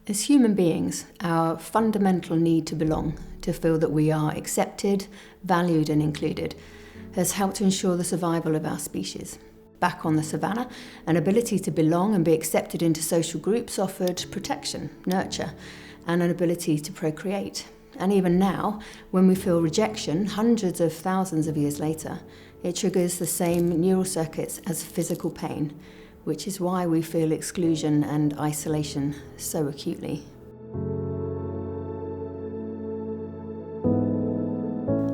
As human beings, our fundamental need to belong, to feel that we are accepted, valued and included, has helped to ensure the survival of our species. Back on the savannah, an ability to belong and be accepted into social groups offered protection, nurture, and an ability to procreate. And even now, when we feel rejection, hundreds of thousands of years later, it triggers the same neural circuits as physical pain, which is why we feel exclusion and isolation so acutely.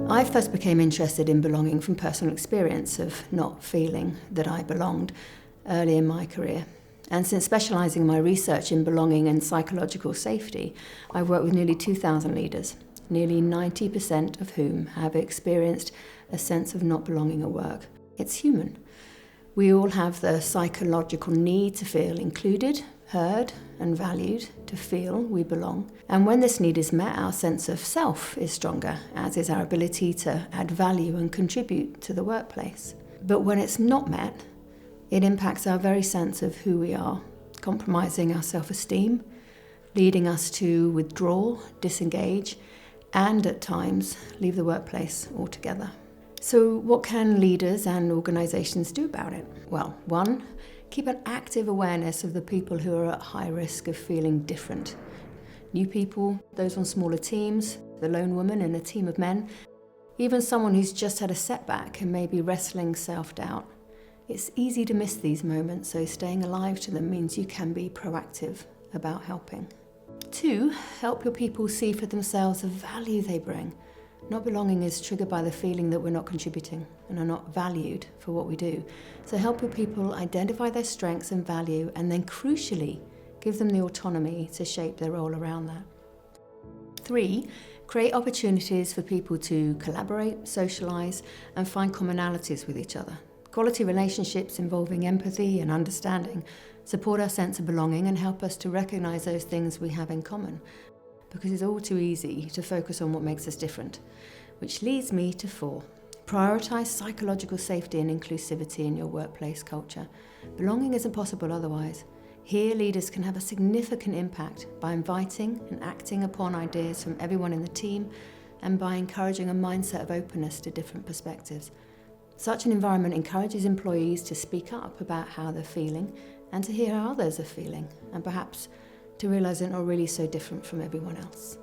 I first became interested in belonging from personal experience of not feeling that I belonged early in my career. And since specialising my research in belonging and psychological safety, I've worked with nearly 2,000 leaders, nearly 90% of whom have experienced a sense of not belonging at work. It's human. We all have the psychological need to feel included, heard and valued, to feel we belong. And when this need is met, our sense of self is stronger, as is our ability to add value and contribute to the workplace. But when it's not met, it impacts our very sense of who we are, compromising our self-esteem, leading us to withdraw, disengage, and at times leave the workplace altogether. So what can leaders and organisations do about it? Well, 1, keep an active awareness of the people who are at high risk of feeling different. New people, those on smaller teams, the lone woman in a team of men, even someone who's just had a setback and may be wrestling self-doubt. It's easy to miss these moments, so staying alive to them means you can be proactive about helping. 2, help your people see for themselves the value they bring. Not belonging is triggered by the feeling that we're not contributing and are not valued for what we do. So help your people identify their strengths and value, and then crucially, give them the autonomy to shape their role around that. 3, create opportunities for people to collaborate, socialise and find commonalities with each other. Quality relationships involving empathy and understanding support our sense of belonging and help us to recognise those things we have in common. Because it's all too easy to focus on what makes us different. Which leads me to 4. Prioritise psychological safety and inclusivity in your workplace culture. Belonging isn't possible otherwise. Here, leaders can have a significant impact by inviting and acting upon ideas from everyone in the team and by encouraging a mindset of openness to different perspectives. Such an environment encourages employees to speak up about how they're feeling and to hear how others are feeling, and perhaps to realise they're not really so different from everyone else.